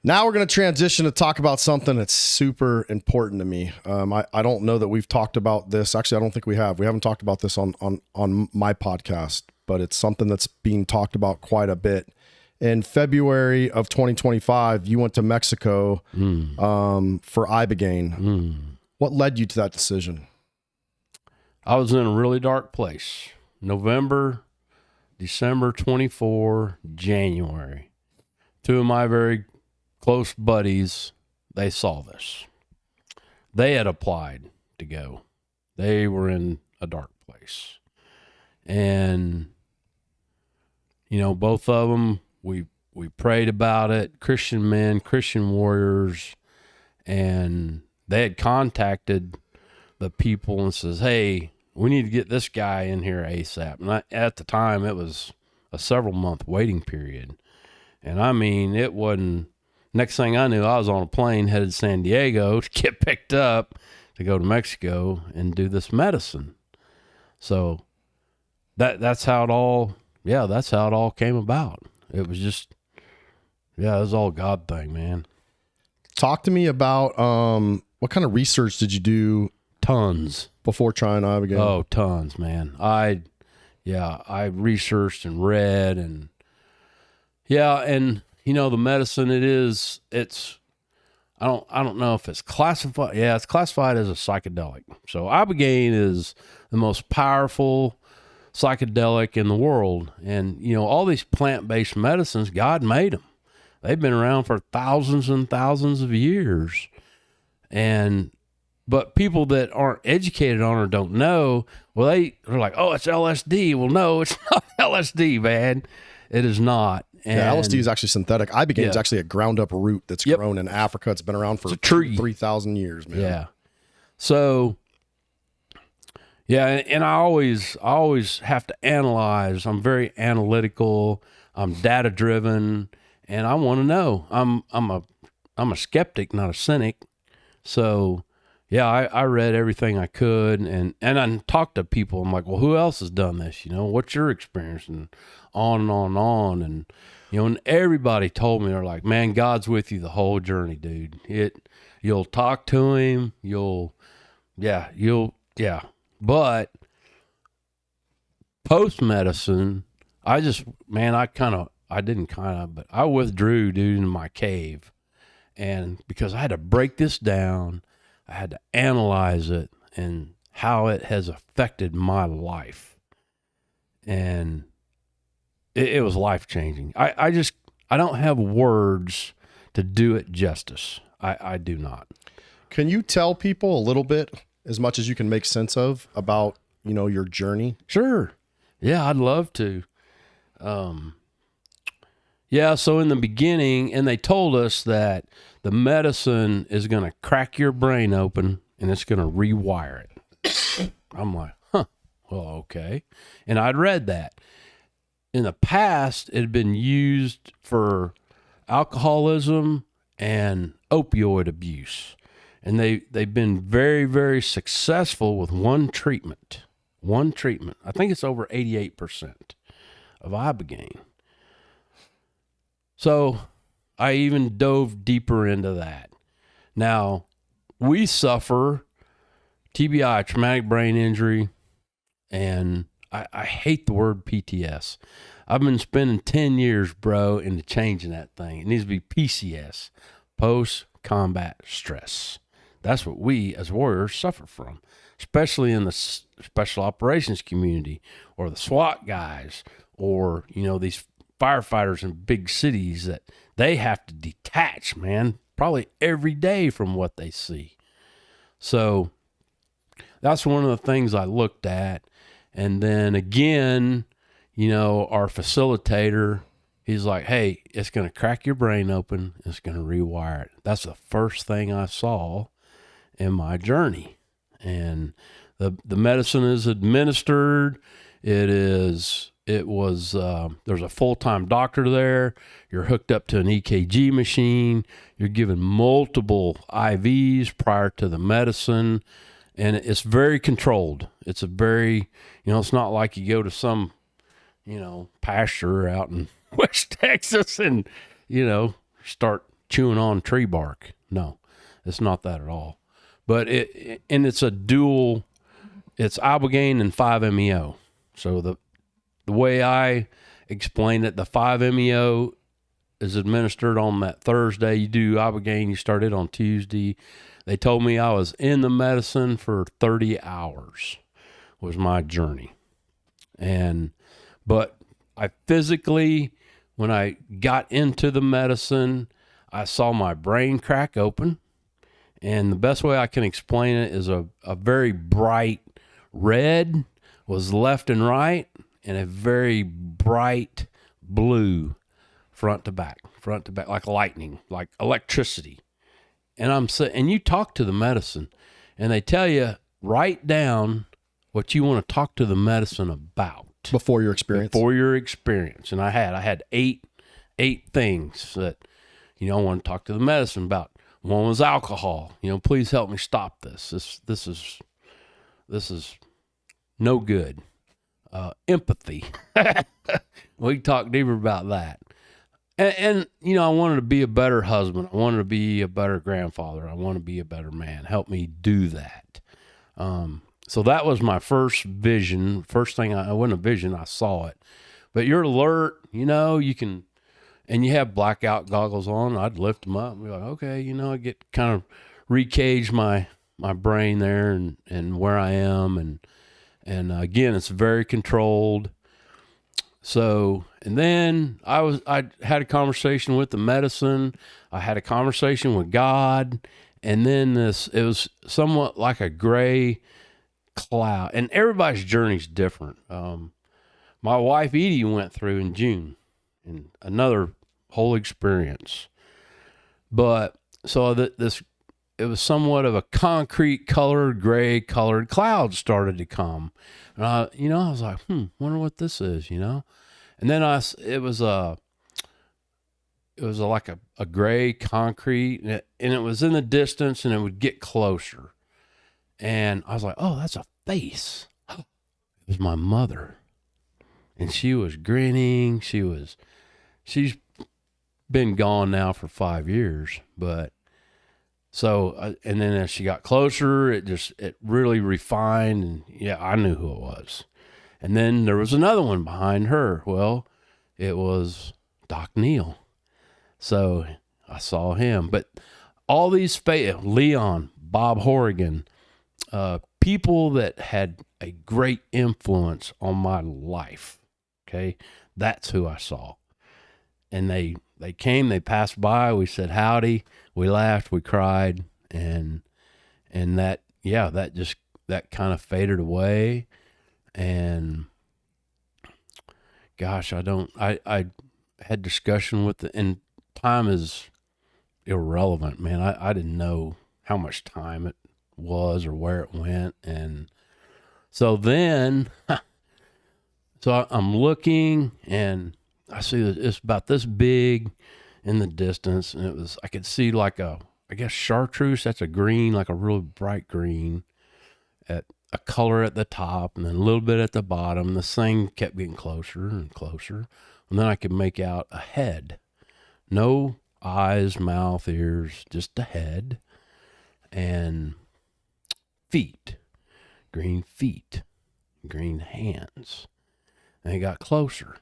Now we're going to transition to talk about something that's super important to me. I don't know that we've talked about this. Actually, I don't think we have. We haven't talked about this on my podcast, but it's something that's being talked about quite a bit. In February of 2025, you went to Mexico for Ibogaine. What led you to that decision? I was in a really dark place. November, December 24, January. Two of my very close buddies, they saw this. They had applied to go. They were in a dark place. And, you know, both of them, we prayed about it, Christian men, Christian warriors, and they had contacted the people and says, hey, we need to get this guy in here ASAP. And at the time, it was a several-month waiting period. And I mean, it wasn't, next thing I knew, I was on a plane headed to San Diego to get picked up to go to Mexico and do this medicine. So that's how it all came about. It was just, it was all a God thing, man. Talk to me about what kind of research did you do? Tons. Before trying Ibogaine? Oh, tons, man. I researched and read and you know, the medicine it's I don't know if it's classified. Yeah, it's classified as a psychedelic. So Ibogaine is the most powerful psychedelic in the world. And, you know, all these plant-based medicines, God made them. They've been around for thousands and thousands of years. But people that aren't educated on or don't know, well, they're like, oh, it's LSD. Well, no, it's not LSD, man. It is not. And LSD is actually synthetic. Ibogaine is actually a ground up root that's grown in Africa. It's been around for 3,000 years, man. Yeah. So, and I always have to analyze. I'm very analytical. I'm data driven, and I want to know. I'm a skeptic, not a cynic. So, yeah, I read everything I could, and I talked to people. I'm like, well, who else has done this? You know, what's your experience? And on and on and on. And, you know, and everybody told me, they're like, man, God's with you the whole journey, dude. You'll talk to him. But post-medicine, I withdrew, dude, in my cave. And because I had to break this down, I had to analyze it and how it has affected my life. And it was life-changing. I don't have words to do it justice. I do not. Can you tell people a little bit, as much as you can make sense of, about, you know, your journey? Sure. Yeah, I'd love to. So in the beginning, and they told us that the medicine is going to crack your brain open and it's going to rewire it. I'm like, well, okay. And I'd read that. In the past, it had been used for alcoholism and opioid abuse. And they've been very, very successful with one treatment. I think it's over 88% of Ibogaine. So I even dove deeper into that. Now, we suffer TBI, traumatic brain injury, and I hate the word PTS. I've been spending 10 years, bro, into changing that thing. It needs to be PCS, post-combat stress. That's what we as warriors suffer from, especially in the special operations community or the SWAT guys or, you know, these firefighters in big cities that they have to detach, man, probably every day from what they see. So that's one of the things I looked at. And then again, you know, our facilitator, he's like, hey, it's going to crack your brain open. It's going to rewire it. That's the first thing I saw in my journey. And the medicine is administered. There's a full-time doctor there. You're hooked up to an EKG machine. You're given multiple IVs prior to the medicine. And it's very controlled. It's it's not like you go to some, you know, pasture out in West Texas and, you know, start chewing on tree bark. No, it's not that at all. But it's a dual, it's Ibogaine and 5-MeO. So the way I explain it, the 5-MeO is administered on that Thursday. You do Ibogaine, you start it on Tuesday. They told me I was in the medicine for 30 hours was my journey. But I physically, when I got into the medicine, I saw my brain crack open. And the best way I can explain it is a very bright red was left and right, and a very bright blue front to back, like lightning, like electricity. And you talk to the medicine, and they tell you, write down what you want to talk to the medicine about. Before your experience. And I had eight things that, I want to talk to the medicine about. One was alcohol. Please help me stop this. This is no good. Empathy. We can talk deeper about that. And I wanted to be a better husband. I wanted to be a better grandfather. I want to be a better man. Help me do that. So that was my first vision. First thing, it wasn't a vision, I saw it. But you're alert, you can, and you have blackout goggles on. I'd lift them up and be like, okay, I get kind of recage my brain there and where I am. And again, it's very controlled. So, and then I had a conversation with the medicine. I had a conversation with God. And then it was somewhat like a gray cloud. And everybody's journey's different. My wife Edie went through in June, and whole experience. But so it was somewhat of a concrete colored, gray colored cloud started to come. And I was like, wonder what this is, And then it was like a gray concrete, and it was in the distance, and it would get closer. And I was like, oh, that's a face. It was my mother. And she was grinning. She's been gone now for 5 years, but so, and then as she got closer, it really refined, and yeah, I knew who it was. And then there was another one behind her. Well, it was Doc Neal. So I saw him, but all these Leon, Bob Horrigan, people that had a great influence on my life. Okay. That's who I saw. And they came, they passed by, we said howdy, we laughed, we cried, and that kind of faded away. And gosh, I had discussion with and time is irrelevant, man. I didn't know how much time it was or where it went. And so then, so I'm looking, and I see that it's about this big in the distance, and I could see like I guess chartreuse, that's a green, like a real bright green, at a color at the top, and then a little bit at the bottom. This thing kept getting closer and closer, and then I could make out a head. No eyes, mouth, ears, just a head, and feet, green hands. And it got closer.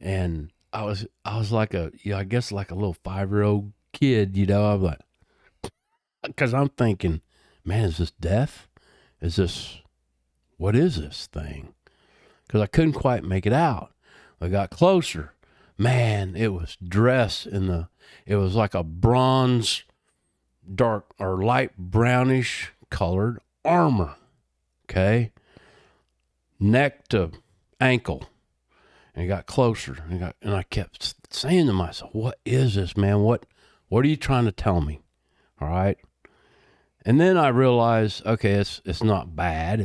And I was like I guess like a little 5-year-old kid, I was like, because I'm thinking, man, is this death? What is this thing? Because I couldn't quite make it out. I got closer. Man, it was dressed it was like a bronze, dark or light brownish colored armor. Okay. Neck to ankle. And it got closer, and I kept saying to myself, what is this, man? What are you trying to tell me? All right. And then I realized, okay, it's not bad.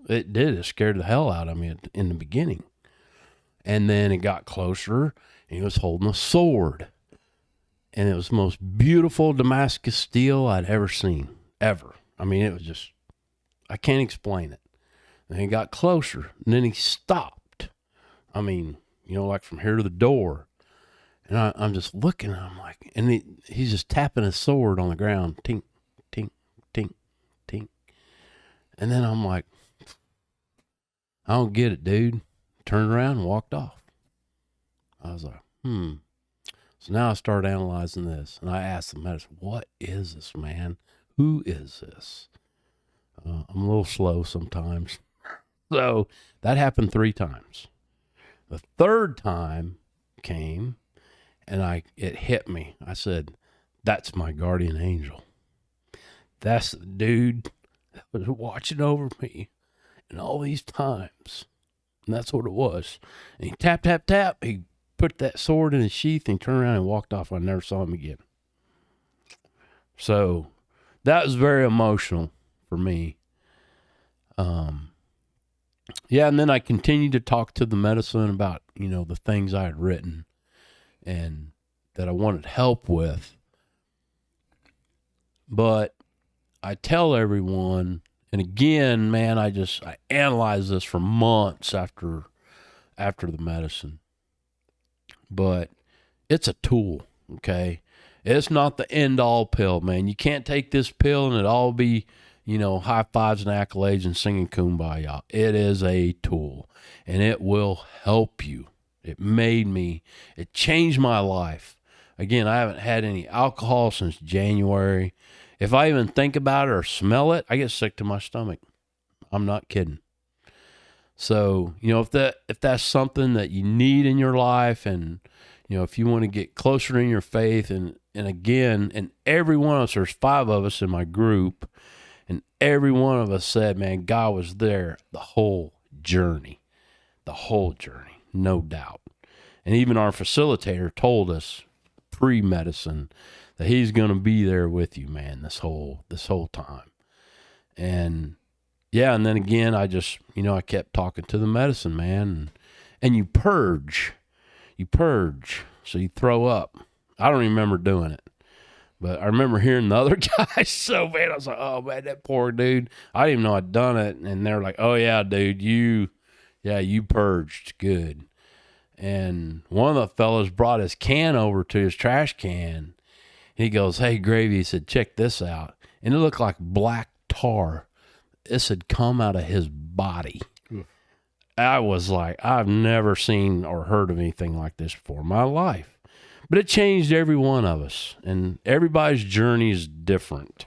It scared the hell out of me in the beginning. And then it got closer, and he was holding a sword. And it was the most beautiful Damascus steel I'd ever seen, ever. I mean, it was just, I can't explain it. And he got closer, and then he stopped. I mean, like from here to the door. And I'm just looking, and I'm like, and he's just tapping his sword on the ground, tink, tink, tink, tink. And then I'm like, I don't get it, dude. Turned around and walked off. I was like, So now I started analyzing this, and I asked the medicine, what is this, man? Who is this? I'm a little slow sometimes. So that happened 3 times. The 3rd time came, and it hit me. I said, that's my guardian angel. That's the dude that was watching over me in all these times. And that's what it was. And he tap, tap, tap. He put that sword in his sheath, and he turned around and walked off. I never saw him again. So that was very emotional for me. Yeah, and then I continued to talk to the medicine about, the things I had written and that I wanted help with. But I tell everyone, and again, man, I analyze this for months after the medicine. But it's a tool, okay? It's not the end-all pill, man. You can't take this pill and it all be, high fives and accolades and singing Kumbaya. It is a tool, and it will help you. It changed my life. Again, I haven't had any alcohol since January. If I even think about it or smell it, I get sick to my stomach. I'm not kidding. So, if that's something that you need in your life, and, if you want to get closer in your faith, and again, and every one of us, there's 5 of us in my group, and every one of us said, man, God was there the whole journey, no doubt. And even our facilitator told us pre-medicine that he's going to be there with you, man, this whole time. And yeah, and then again, I just, I kept talking to the medicine, man, and you purge, so you throw up. I don't remember doing it, but I remember hearing the other guys. So, man, I was like, oh, man, that poor dude. I didn't even know I'd done it. And they're like, oh, yeah, dude, you purged good. And one of the fellas brought his can over to his trash can. He goes, hey, Gravy, he said, check this out. And it looked like black tar. This had come out of his body. Oof. I was like, I've never seen or heard of anything like this before in my life. But it changed every one of us, and everybody's journey is different.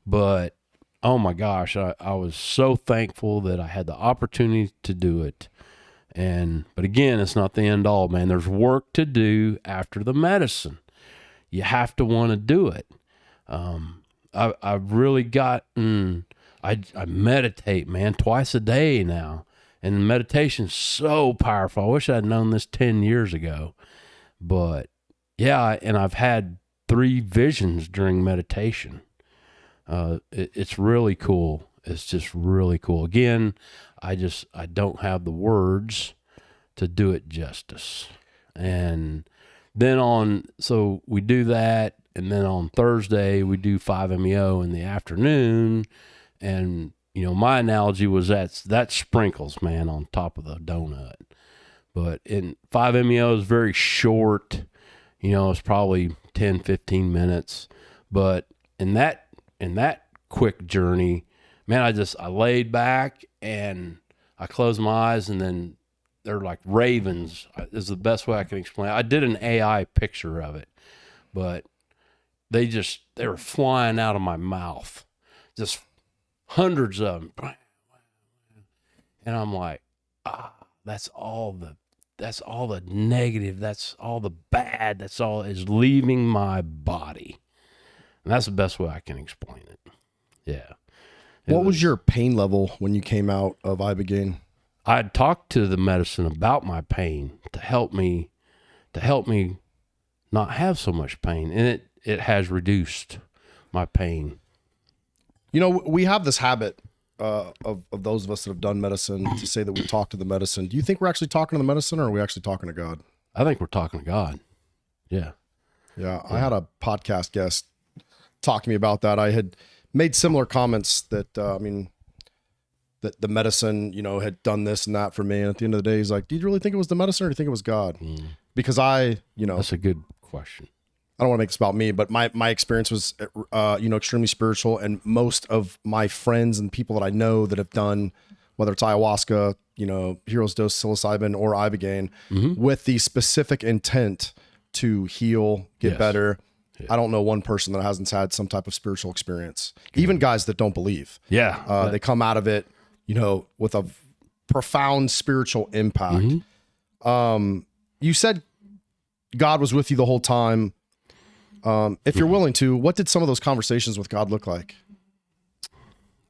But, oh my gosh, I was so thankful that I had the opportunity to do it. But again, it's not the end all, man. There's work to do after the medicine. You have to want to do it. I've really gotten, I meditate, man, twice a day now. And meditation's so powerful. I wish I'd known this 10 years ago. But yeah, and I've had 3 visions during meditation. It's really cool. It's just really cool. Again, I don't have the words to do it justice. And then so we do that. And then on Thursday, we do 5-MeO in the afternoon. And, my analogy was that's sprinkles, man, on top of the donut. But 5-MeO is very short. It's probably 10, 15 minutes. But in that quick journey, man, I laid back and I closed my eyes, and then they're like ravens is the best way I can explain it. I did an AI picture of it, but they were flying out of my mouth, just hundreds of them. And I'm like, that's all the negative, that's all the bad, that's all is leaving my body. And that's the best way I can explain it. Yeah. What was your pain level when you came out of Ibogaine? I had talked to the medicine about my pain to help me not have so much pain. And it has reduced my pain. We have this habit of those of us that have done medicine to say that we talk to the medicine. Do you think we're actually talking to the medicine, or are we actually talking to God? I think we're talking to God. Yeah. Yeah. I had a podcast guest talk to me about that. I had made similar comments that, that the medicine, had done this and that for me. And at the end of the day, he's like, do you really think it was the medicine or do you think it was God? Because That's a good question. I don't want to make this about me, but my experience was, extremely spiritual. And most of my friends and people that I know that have done, whether it's ayahuasca, hero's dose psilocybin or Ibogaine, with the specific intent to heal, get better. Yeah. I don't know one person that hasn't had some type of spiritual experience. Even guys that don't believe. Yeah. They come out of it, with a profound spiritual impact. You said God was with you the whole time. If you're willing to, what did some of those conversations with God look like?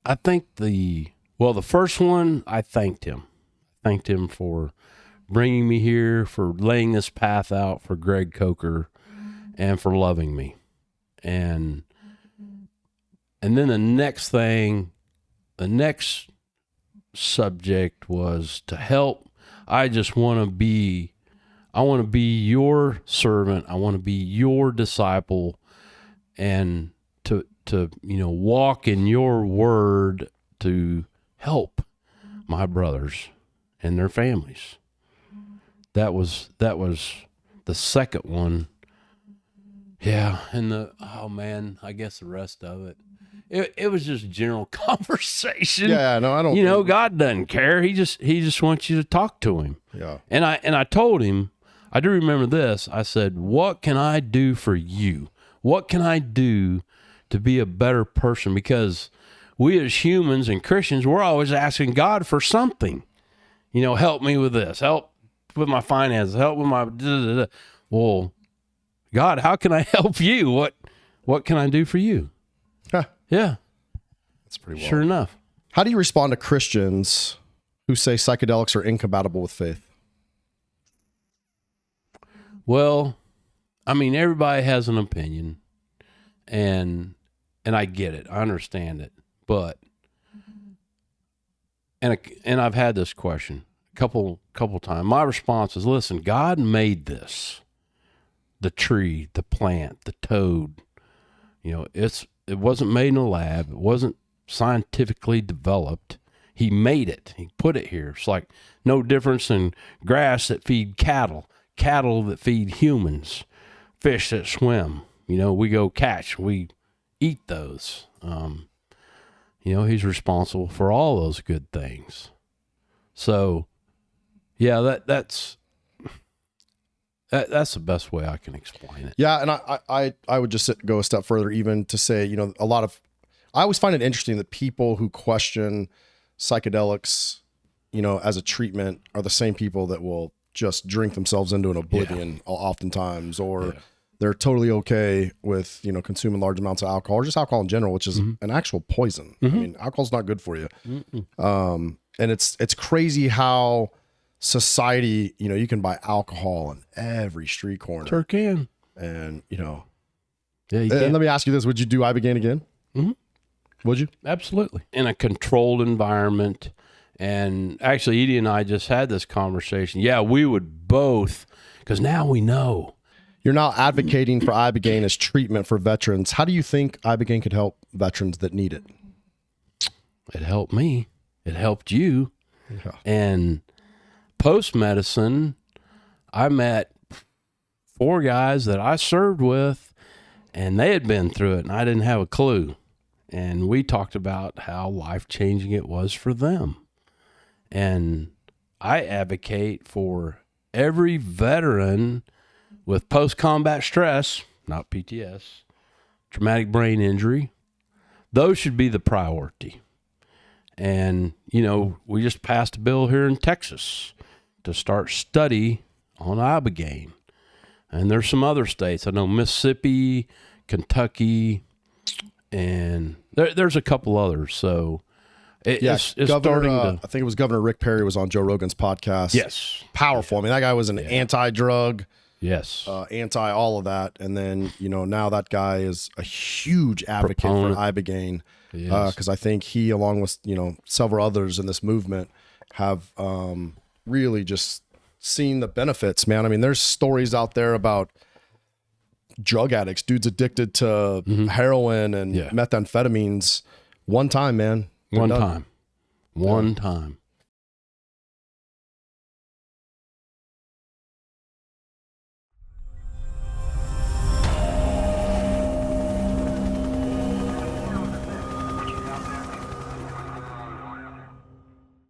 I think the first one, I thanked him. Thanked him for bringing me here, for laying this path out for Greg Coker, and for loving me. And then the next subject was to help. I want to be your servant. I want to be your disciple, and to walk in your word to help my brothers and their families. That was the second one. Yeah. And I guess the rest of it was just general conversation. Yeah, no, I don't. God doesn't care. He just wants you to talk to him. Yeah. And I told him, I do remember this. I said, what can I do for you? What can I do to be a better person? Because we as humans and Christians, we're always asking God for something. Help me with this, help with my finances, help with my, well, God, how can I help you? What can I do for you? Huh. Yeah. That's pretty well. Sure enough. How do you respond to Christians who say psychedelics are incompatible with faith? Well, everybody has an opinion, and I get it. I understand it. But, and I've had this question a couple times. My response is, listen, God made this. The tree, the plant, the toad, it wasn't made in a lab. It wasn't scientifically developed. He made it. He put it here. It's like no difference in grass that feed cattle that feed humans, fish that swim. We go catch, we eat those. He's responsible for all those good things. So, yeah, that's the best way I can explain it. Yeah, and I would just go a step further, even to say, I always find it interesting that people who question psychedelics, as a treatment are the same people that will just drink themselves into an oblivion oftentimes, or they're totally okay with, consuming large amounts of alcohol or just alcohol in general, which is an actual poison. Alcohol's not good for you. And it's crazy how society, you can buy alcohol on every street corner. Sure can. And, yeah, and let me ask you this. Would you do Ibogaine again? Would you? Absolutely. In a controlled environment. And actually, Edie and I just had this conversation. Yeah, we would both, because now we know. You're now advocating for Ibogaine as treatment for veterans. How do you think Ibogaine could help veterans that need it? It helped me. It helped you. Yeah. And post-medicine, I met 4 guys that I served with, and they had been through it, and I didn't have a clue. And we talked about how life-changing it was for them. And I advocate for every veteran with post-combat stress, not PTS, traumatic brain injury. Those should be the priority. And, we just passed a bill here in Texas to start study on Ibogaine. And there's some other states. I know Mississippi, Kentucky, and there's a couple others. So it's starting to... I think it was Governor Rick Perry was on Joe Rogan's podcast. Yes. Powerful. I mean, that guy was an anti-drug. Yes. Anti all of that. And then, now that guy is a huge advocate for Ibogaine. Because I think he, along with, several others in this movement, have really just seen the benefits, man. I mean, there's stories out there about drug addicts, dudes addicted to heroin and methamphetamines. One time, man. One time. One time.